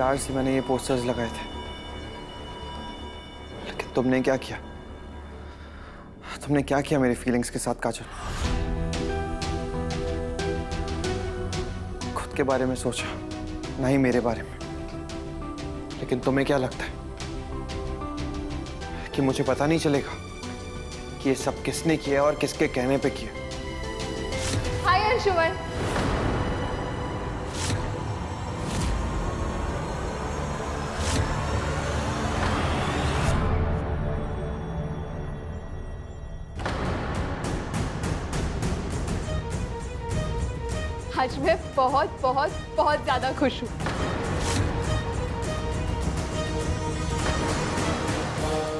प्यार से मैंने ये पोस्टर्स लगाए थे, लेकिन तुमने क्या किया? तुमने क्या किया मेरी फीलिंग्स के साथ काजल? खुद के बारे में सोचा, ना ही मेरे बारे में। लेकिन तुम्हें क्या लगता है कि मुझे पता नहीं चलेगा कि ये सब किसने किया और किसके कहने पे किया? हाय अंशुमन। आज मैं बहुत बहुत बहुत ज्यादा खुश हूँ।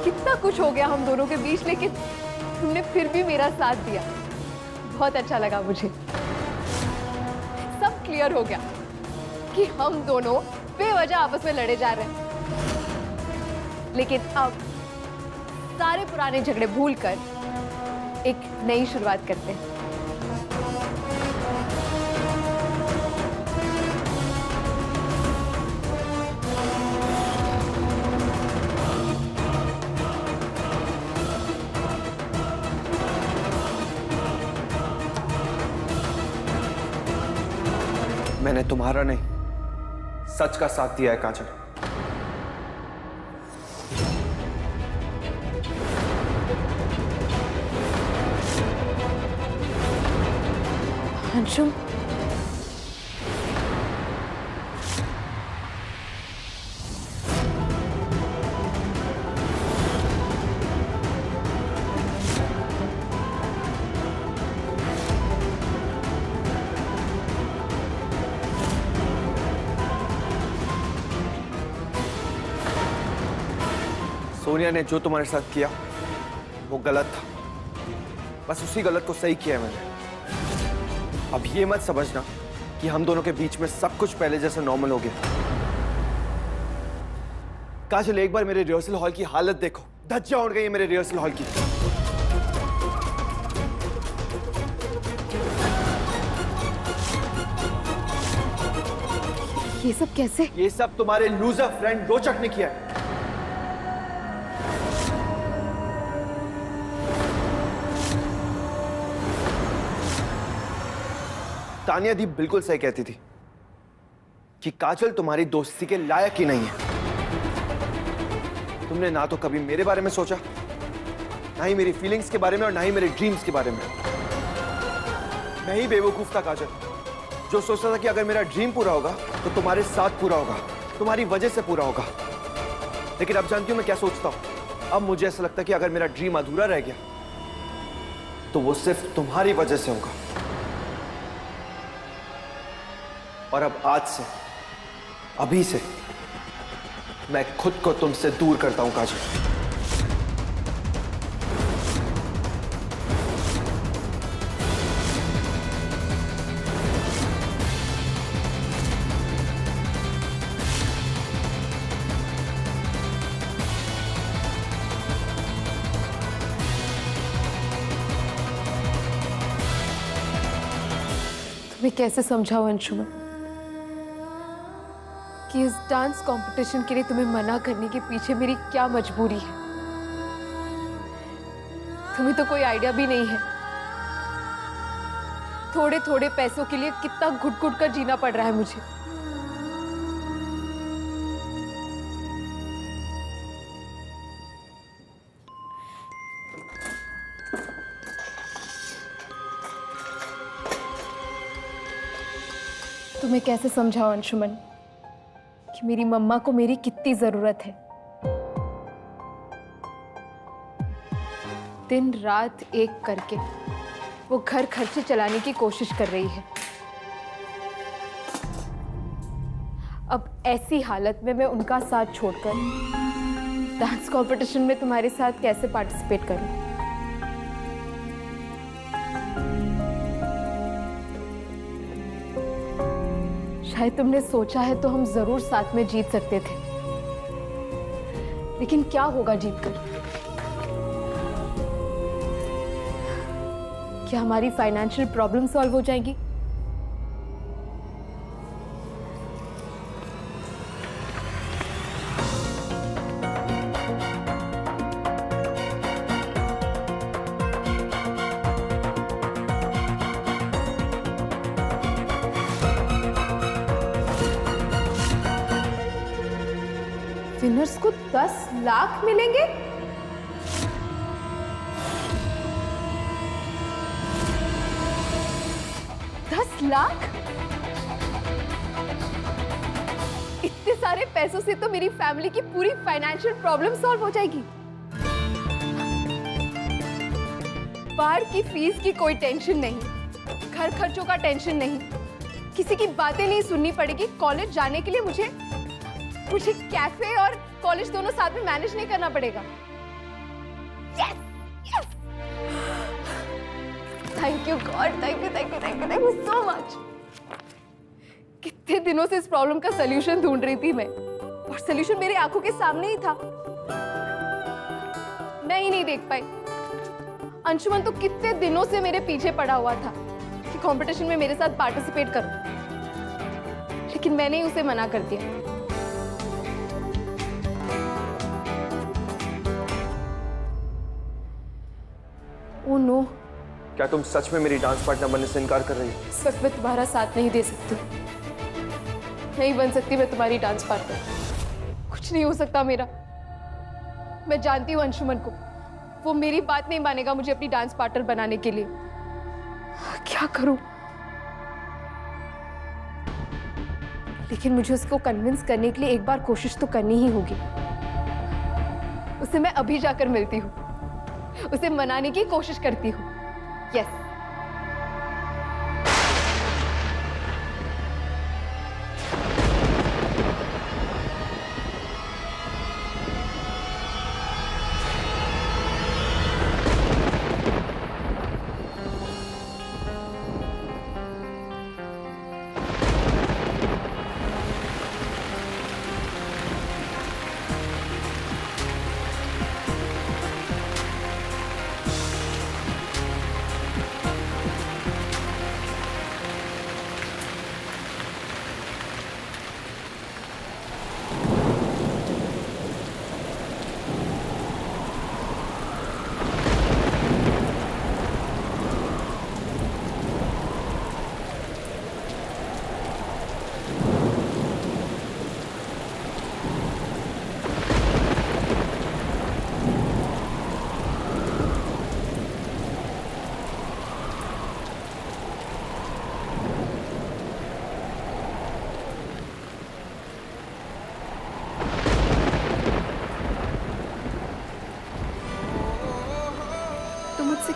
कितना कुछ हो गया हम दोनों के बीच, लेकिन तुमने फिर भी मेरा साथ दिया। बहुत अच्छा लगा मुझे। सब क्लियर हो गया कि हम दोनों बेवजह आपस में लड़े जा रहे हैं, लेकिन अब सारे पुराने झगड़े भूलकर एक नई शुरुआत करते हैं। मैंने तुम्हारा नहीं, सच का साथ दिया है काजल। अंशुम, सोनिया ने जो तुम्हारे साथ किया वो गलत था। बस उसी गलत को सही किया है मैंने। अब ये मत समझना कि हम दोनों के बीच में सब कुछ पहले जैसा नॉर्मल हो गया। काजल, एक बार मेरे रिहर्सल हॉल की हालत देखो। धज्जियां उड़ गई है मेरे रिहर्सल हॉल की। ये सब कैसे? ये सब तुम्हारे लूजर फ्रेंड रोचक ने किया है। तानिया दी बिल्कुल सही कहती थी कि काजल तुम्हारी दोस्ती के लायक ही नहीं है। तुमने ना तो कभी मेरे बारे में सोचा, ना ही मेरी फीलिंग्स के बारे में, और ना ही मेरे ड्रीम्स के बारे में। मैं ही बेवकूफ था काजल, जो सोचता था कि अगर मेरा ड्रीम पूरा होगा तो तुम्हारे साथ पूरा होगा, तुम्हारी वजह से पूरा होगा। लेकिन अब जानती हूं मैं क्या सोचता हूं? अब मुझे ऐसा लगता है कि अगर मेरा ड्रीम अधूरा रह गया तो वो सिर्फ तुम्हारी वजह से होगा। और अब आज से, अभी से मैं खुद को तुमसे दूर करता हूं काजल। तुम्हें कैसे समझाऊं अंशुमन कि इस डांस कंपटीशन के लिए तुम्हें मना करने के पीछे मेरी क्या मजबूरी है? तुम्हें तो कोई आइडिया भी नहीं है थोड़े थोड़े पैसों के लिए कितना घुट घुट कर जीना पड़ रहा है मुझे। तुम्हें कैसे समझाऊं अंशुमन कि मेरी मम्मा को मेरी कितनी जरूरत है। दिन रात एक करके वो घर खर्चे चलाने की कोशिश कर रही है। अब ऐसी हालत में मैं उनका साथ छोड़कर डांस कंपटीशन में तुम्हारे साथ कैसे पार्टिसिपेट करूं? शायद तुमने सोचा है तो हम जरूर साथ में जीत सकते थे, लेकिन क्या होगा जीतकर? क्या हमारी फाइनेंशियल प्रॉब्लम सॉल्व हो जाएगी? विनर्स को 10 लाख मिलेंगे। लाख? इतने सारे पैसों से तो मेरी फैमिली की पूरी फाइनेंशियल प्रॉब्लम सॉल्व हो जाएगी। बाहर की फीस की कोई टेंशन नहीं, घर खर्चों का टेंशन नहीं, किसी की बातें नहीं सुननी पड़ेगी। कॉलेज जाने के लिए मुझे कैफे और कॉलेज दोनों साथ में मैनेज नहीं करना पड़ेगा। Yes, yes. Thank you God, thank you so much. कितने दिनों से इस प्रॉब्लम का सलूशन ढूंढ रही थी मैं, और सलूशन मेरी आंखों के सामने ही था। मैं ही नहीं देख पाई। अंशुमन तो कितने दिनों से मेरे पीछे पड़ा हुआ था कि कंपटीशन में मेरे साथ पार्टिसिपेट करो, लेकिन मैंने ही उसे मना कर दिया। Oh no. क्या तुम सच में मेरी डांस पार्टनर बनने से इनकार कर रही हो? इस वक्त मैं तुम्हारा साथ नहीं दे सकती, नहीं बन सकती मैं तुम्हारी डांस पार्टनर। कुछ नहीं हो सकता मेरा। मैं जानती हूँ अंशुमन को, वो मेरी बात नहीं मानेगा मुझे अपनी डांस पार्टनर बनाने के लिए। क्या करूं? लेकिन मुझे उसको कन्विंस करने के लिए एक बार कोशिश तो करनी ही होगी। उसे मैं अभी जाकर मिलती हूँ, उसे मनाने की कोशिश करती हूँ। यस।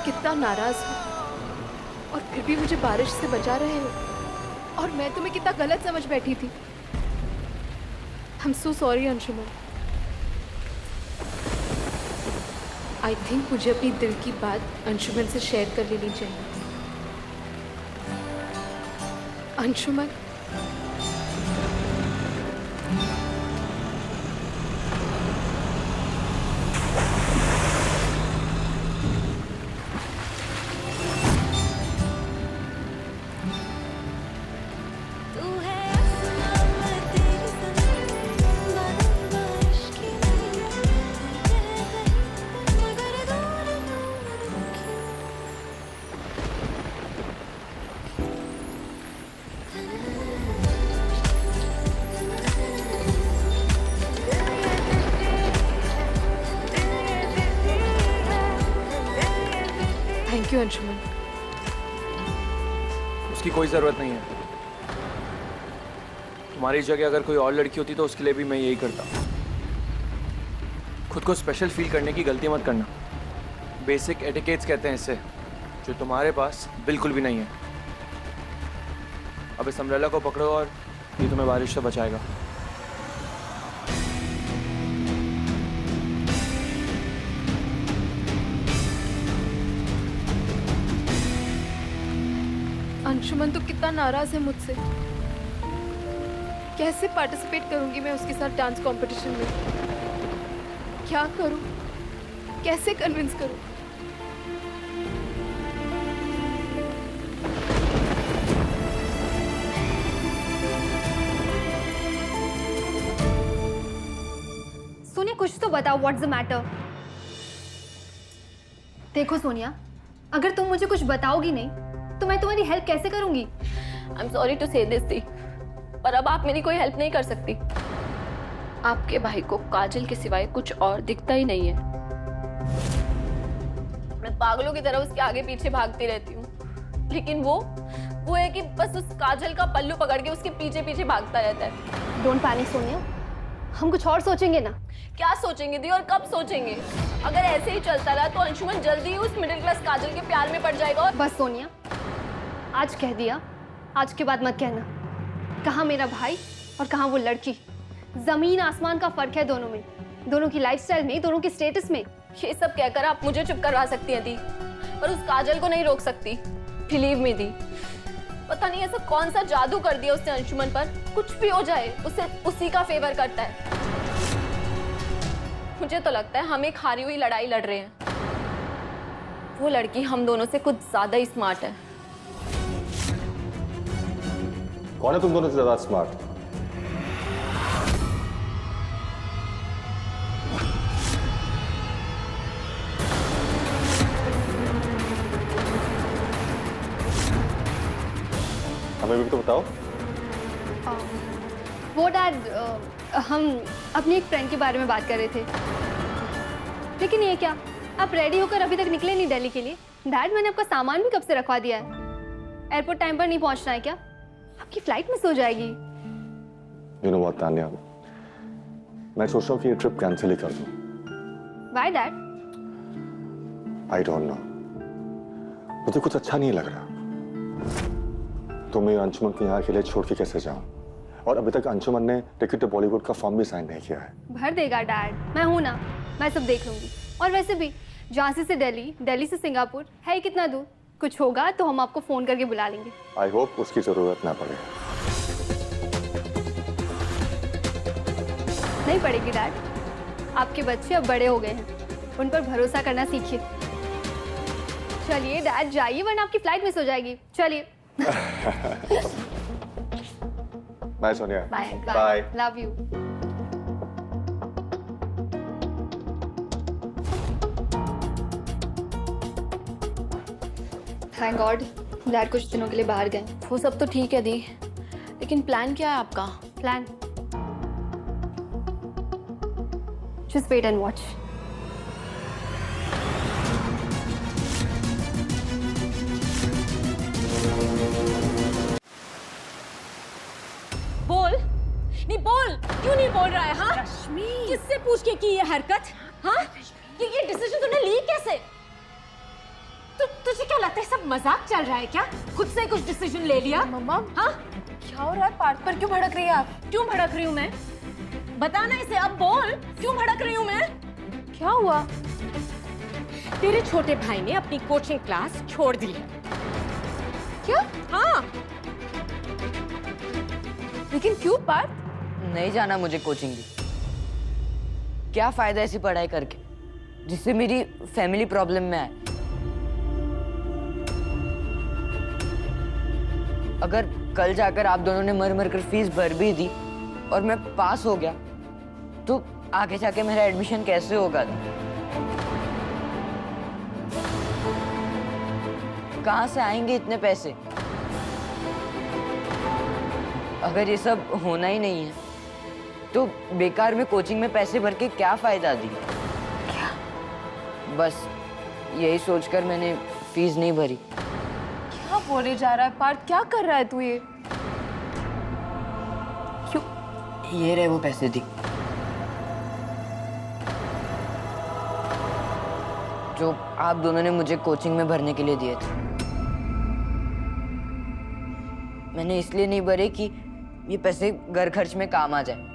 कितना नाराज हो और फिर भी मुझे बारिश से बचा रहे हो, और मैं तुम्हें कितना गलत समझ बैठी थी। I'm so sorry Anshuman. I think मुझे अपनी दिल की बात अंशुमन से शेयर कर लेनी चाहिए। Anshuman, thank you Anshuman. उसकी कोई जरूरत नहीं है। तुम्हारी जगह अगर कोई और लड़की होती तो उसके लिए भी मैं यही करता। खुद को स्पेशल फील करने की गलती मत करना। बेसिक एटिकेट्स कहते हैं इसे, जो तुम्हारे पास बिल्कुल भी नहीं है। अब इस अम्ब्रेला को पकड़ो और ये तुम्हें बारिश से बचाएगा। अंशुमन तो कितना नाराज है मुझसे। कैसे पार्टिसिपेट करूंगी मैं उसके साथ डांस कंपटीशन में? क्या करूं? कैसे कन्विंस करूं? सोनिया, कुछ तो बताओ, व्हाट्स द मैटर? देखो सोनिया, अगर तुम मुझे कुछ बताओगी नहीं तो मैं तुम्हारी हेल्प कैसे करूंगी? आई एम सॉरी टू से दिस थी, पर अब आप मेरी कोई हेल्प नहीं कर सकती। आपके भाई को काजल के सिवाय कुछ और दिखता ही नहीं है। मैं पागलों की तरह उसके आगे पीछे भागती रहती हूँ, लेकिन वो है कि बस उस काजल का पल्लू पकड़ के उसके पीछे पीछे भागता रहता है। डोंट पैनिक सोनिया, हम कुछ और सोचेंगे ना। क्या सोचेंगे दी, और कब सोचेंगे? अगर ऐसे ही चलता रहा तो अंशुमन जल्दी ही उस मिडिल क्लास काजल के प्यार में पड़ जाएगा। और बस सोनिया, आज कह दिया, आज के बाद मत कहना। कहाँ मेरा भाई और कहाँ वो लड़की। जमीन आसमान का फर्क है दोनों में, दोनों की लाइफस्टाइल में, दोनों के स्टेटस में। ये सब कहकर आप मुझे चुप करवा सकती हैं दी, पर उस काजल को नहीं रोक सकती। बिलीव मी दी, पता नहीं ऐसा कौन सा जादू कर दिया उसने अंशुमन पर। कुछ भी हो जाए उसे उसी का फेवर करता है। मुझे तो लगता है हम एक हारी हुई लड़ाई लड़ रहे हैं। वो लड़की हम दोनों से कुछ ज्यादा ही स्मार्ट है। कौन है तुम दोनों से ज्यादा स्मार्ट? हमें भी तो बताओ। वो डैड, हम अपनी एक फ्रेंड के बारे में बात कर रहे थे। लेकिन ये क्या, आप रेडी होकर अभी तक निकले नहीं दिल्ली के लिए? डैड, मैंने आपका सामान भी कब से रखवा दिया है। एयरपोर्ट टाइम पर नहीं पहुंचना है क्या? आपकी फ्लाइट मिस हो जाएगी। You know what, तान्या, मैं सोच रहा हूँ कि ये ट्रिप कैंसिल ही कर दूँ। Why, Dad? I don't know. मुझे कुछ अच्छा नहीं लग रहा। तो मैं अंशुमन को यहाँ अकेले छोड़ के कैसे जाऊँ? और अभी तक अंशुमन ने टिकट टू बॉलीवुड का फॉर्म भी साइन नहीं किया है। भर देगा डैड, मैं हूं ना, मैं सब देख लूंगी। और वैसे भी झांसी से दिल्ली, दिल्ली से सिंगापुर है कितना दूर? कुछ होगा तो हम आपको फोन करके बुला लेंगे। आई होप उसकी जरूरत ना पड़े। नहीं पड़ेगी डैड, आपके बच्चे अब बड़े हो गए हैं, उन पर भरोसा करना सीखिए। चलिए डैड जाइए, वरना आपकी फ्लाइट मिस हो जाएगी। चलिए। Bye Sonia. Bye bye. Love you. Thank God dad कुछ दिनों के लिए बाहर गए। वो सब तो ठीक है दी, लेकिन प्लान क्या है आपका? Plan, just wait and watch. बोल नहीं, बोल क्यों नहीं बोल रहा है? हाँ रश्मि, किससे पूछ के की ये हरकत? हाँ ये डिसीजन तूने ली कैसे? तुझे क्या लगता है सब मजाक चल रहा है क्या? खुद से कुछ डिसीजन ले लिया? मम्मा हाँ क्या हो रहा है? पार्थ पर क्यों भड़क रही है आप? क्यों भड़क रही हूँ मैं? बताना इसे, अब बोल क्यों भड़क रही हूँ मैं? क्या हुआ? तेरे छोटे भाई ने अपनी कोचिंग क्लास छोड़ दी है। क्या? हाँ। लेकिन क्यों पार्थ? नहीं जाना मुझे कोचिंग भी। क्या फायदा ऐसी पढ़ाई करके जिससे मेरी फैमिली प्रॉब्लम में आए। अगर कल जाकर आप दोनों ने मर मर कर फीस भर भी दी और मैं पास हो गया तो आगे जाके मेरा एडमिशन कैसे होगा? कहाँ से आएंगे इतने पैसे? अगर ये सब होना ही नहीं है तो बेकार में कोचिंग में पैसे भर के क्या फायदा दी? क्या? बस यही सोचकर मैंने फीस नहीं भरी। क्या बोले जा रहा है पार्थ? क्या कर रहा है तू ये? क्यों? ये रहे वो पैसे दी जो आप दोनों ने मुझे कोचिंग में भरने के लिए दिए थे। मैंने इसलिए नहीं भरे कि ये पैसे घर खर्च में काम आ जाए।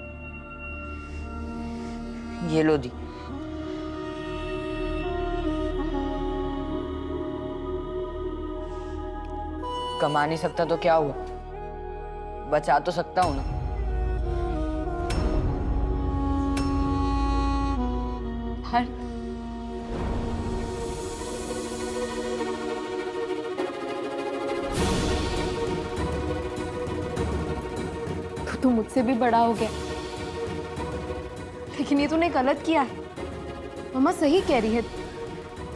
ये लो दी। कमा नहीं सकता तो क्या हुआ, बचा तो सकता हूं ना। पार्थ तू मुझसे भी बड़ा हो गया, लेकिन ये तूने गलत किया है। मम्मा सही कह रही है,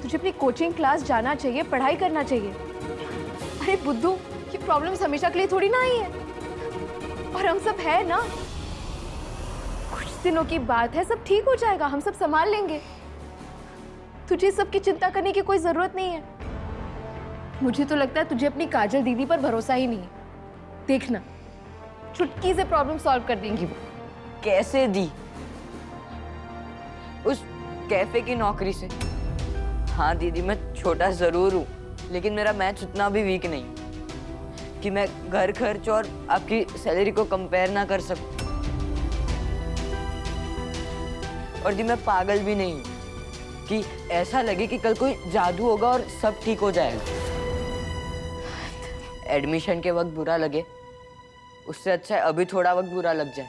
तुझे अपनी कोचिंग क्लास जाना चाहिए, पढ़ाई करना चाहिए। अरे बुद्धू, ये प्रॉब्लम्स हमेशा के लिए थोड़ी ना आई है, और हम सब है ना। कुछ दिनों की बात है, सब ठीक हो जाएगा, हम सब संभाल लेंगे। तुझे सबकी चिंता करने की कोई जरूरत नहीं है। मुझे तो लगता है तुझे अपनी काजल दीदी पर भरोसा ही नहीं है। देखना, चुटकी से प्रॉब्लम सॉल्व कर देंगी वो। कैसे दी? उस कैफे की नौकरी से। हाँ दीदी, मैं छोटा जरूर हूँ, लेकिन मेरा मैच उतना भी वीक नहीं कि मैं घर खर्च और आपकी सैलरी को कंपेयर ना कर सकूं। और दी मैं पागल भी नहीं हूँ कि ऐसा लगे कि कल कोई जादू होगा और सब ठीक हो जाएगा। एडमिशन के वक्त बुरा लगे, उससे अच्छा है अभी थोड़ा वक्त बुरा लग जाए।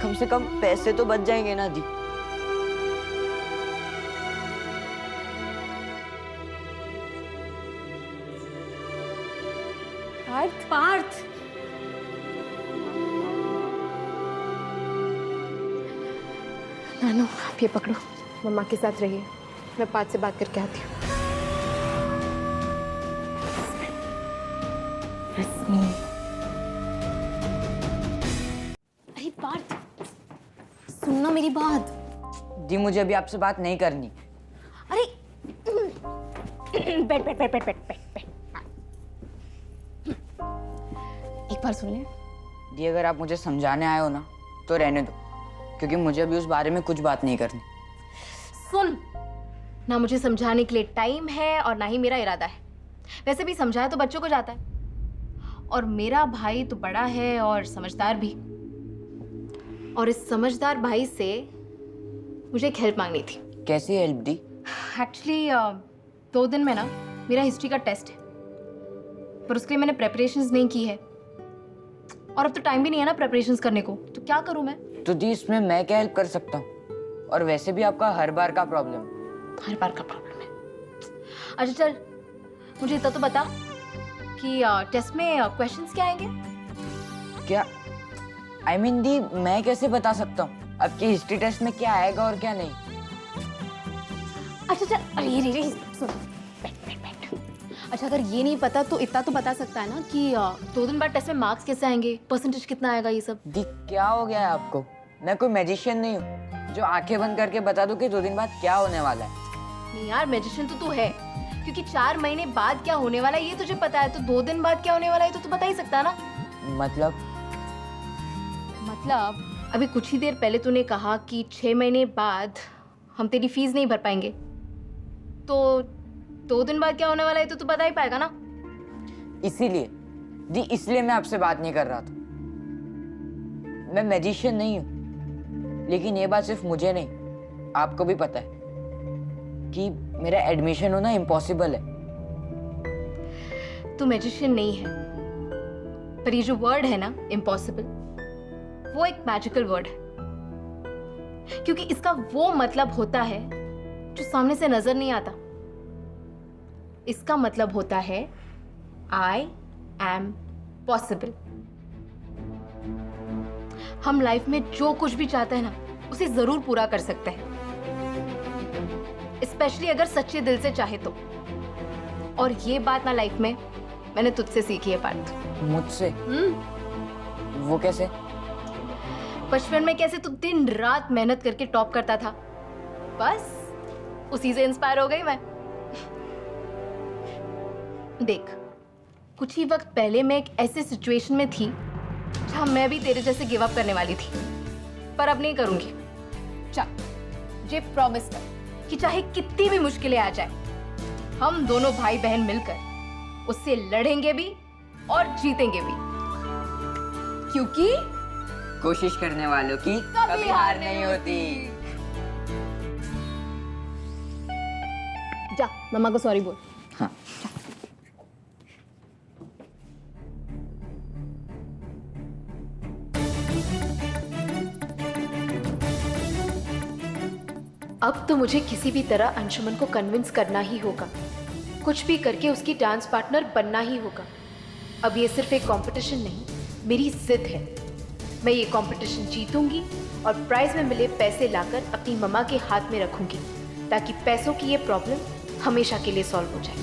कम से कम पैसे तो बच जाएंगे ना दी। पार्थ, नानू, आप ये पकड़ो, मम्मा के साथ रहिए, मैं पार्थ से बात करके आती हूँ। अरे पार्थ, सुनना मेरी बात। दी मुझे अभी आपसे बात नहीं करनी। अरे बैठ बैठ बैठ बैठ बैठ बैठ बैठ। एक बार सुन ले। दी अगर आप मुझे समझाने आए हो ना तो रहने दो, क्योंकि मुझे अभी उस बारे में कुछ बात नहीं करनी। सुन, ना मुझे समझाने के लिए टाइम है और ना ही मेरा इरादा है। वैसे भी समझाया तो बच्चों को जाता है, और मेरा भाई तो बड़ा है और समझदार भी। और इस समझदार भाई से मुझे एक हेल्प मांगनी थी। कैसी हेल्प दी? एक्चुअली 2 दिन में ना मेरा हिस्ट्री का टेस्ट है, पर उसके लिए मैंने प्रेपरेशंस नहीं की है, और अब तो टाइम भी नहीं है ना प्रेपरेशंस करने को, तो क्या करूं मैं? तो दी इसमें मैं क्या हेल्प कर सकता हूँ? और वैसे भी आपका हर बार का प्रॉब्लम। हर बार का प्रॉब्लम है। अच्छा चल, मुझे इतना तो बता कि टेस्ट में क्वेश्चंस क्या आएंगे? क्या I mean, दी मैं कैसे बता सकता हूँ आपकी हिस्ट्री टेस्ट में क्या आएगा और क्या नहीं? अच्छा चल, अरे रे सुन, बैठ बैठ बैठ। अच्छा, अगर ये नहीं पता तो इतना तो बता सकता है ना कि 2 दिन बाद टेस्ट में मार्क्स कैसे आएंगे, परसेंटेज कितना आएगा, ये सब। दी क्या हो गया है आपको? मैं कोई मैजिशियन नहीं हूँ जो आंखें बंद करके बता दूं कि 2 दिन बाद क्या होने वाला है। नहीं यार, मैजिशियन तो तू है, क्योंकि 4 महीने बाद क्या होने वाला है ये तुझे पता है, तो 2 दिन बाद क्या होने वाला है तो तू बता ही सकता है ना। मतलब अभी कुछ ही देर पहले तूने कहा कि 6 महीने बाद हम तेरी फीस नहीं भर पाएंगे, तो 2 दिन बाद क्या होने वाला है तो तू बता ही पाएगा ना। इसलिए मैं आपसे बात नहीं कर रहा था। मैं मैजिशियन नहीं हूँ, लेकिन ये बात सिर्फ मुझे नहीं आपको भी पता है कि मेरा एडमिशन होना इम्पॉसिबल है। तू मैजिशियन नहीं है, पर ये जो वर्ड है ना इम्पॉसिबल, वो एक मैजिकल वर्ड है, क्योंकि इसका वो मतलब होता है जो सामने से नजर नहीं आता। इसका मतलब होता है आई एम पॉसिबल। हम लाइफ में जो कुछ भी चाहते हैं ना उसे जरूर पूरा कर सकते हैं, स्पेशली अगर सच्चे दिल से चाहे तो। और ये बात ना लाइफ में मैंने तुझसे सीखी है पार्थ। मुझसे? वो कैसे? बचपन में कैसे तू दिन रात मेहनत करके टॉप करता था, बस उसी से इंस्पायर हो गई मैं। देख, कुछ ही वक्त पहले मैं एक ऐसे सिचुएशन में थी जहां मैं भी तेरे जैसे गिव अप करने वाली थी, पर अब नहीं करूंगी। चल, ये प्रॉमिस कर कि चाहे कितनी भी मुश्किलें आ जाए, हम दोनों भाई बहन मिलकर उससे लड़ेंगे भी और जीतेंगे भी, क्योंकि कोशिश करने वालों की कभी हार नहीं होती। जा मम्मा को सॉरी बोल। हाँ। अब तो मुझे किसी भी तरह अंशुमन को कन्विंस करना ही होगा, कुछ भी करके उसकी डांस पार्टनर बनना ही होगा। अब ये सिर्फ एक कंपटीशन नहीं, मेरी जिद है। मैं ये कंपटीशन जीतूंगी और प्राइज में मिले पैसे लाकर अपनी मम्मा के हाथ में रखूंगी, ताकि पैसों की ये प्रॉब्लम हमेशा के लिए सॉल्व हो जाए।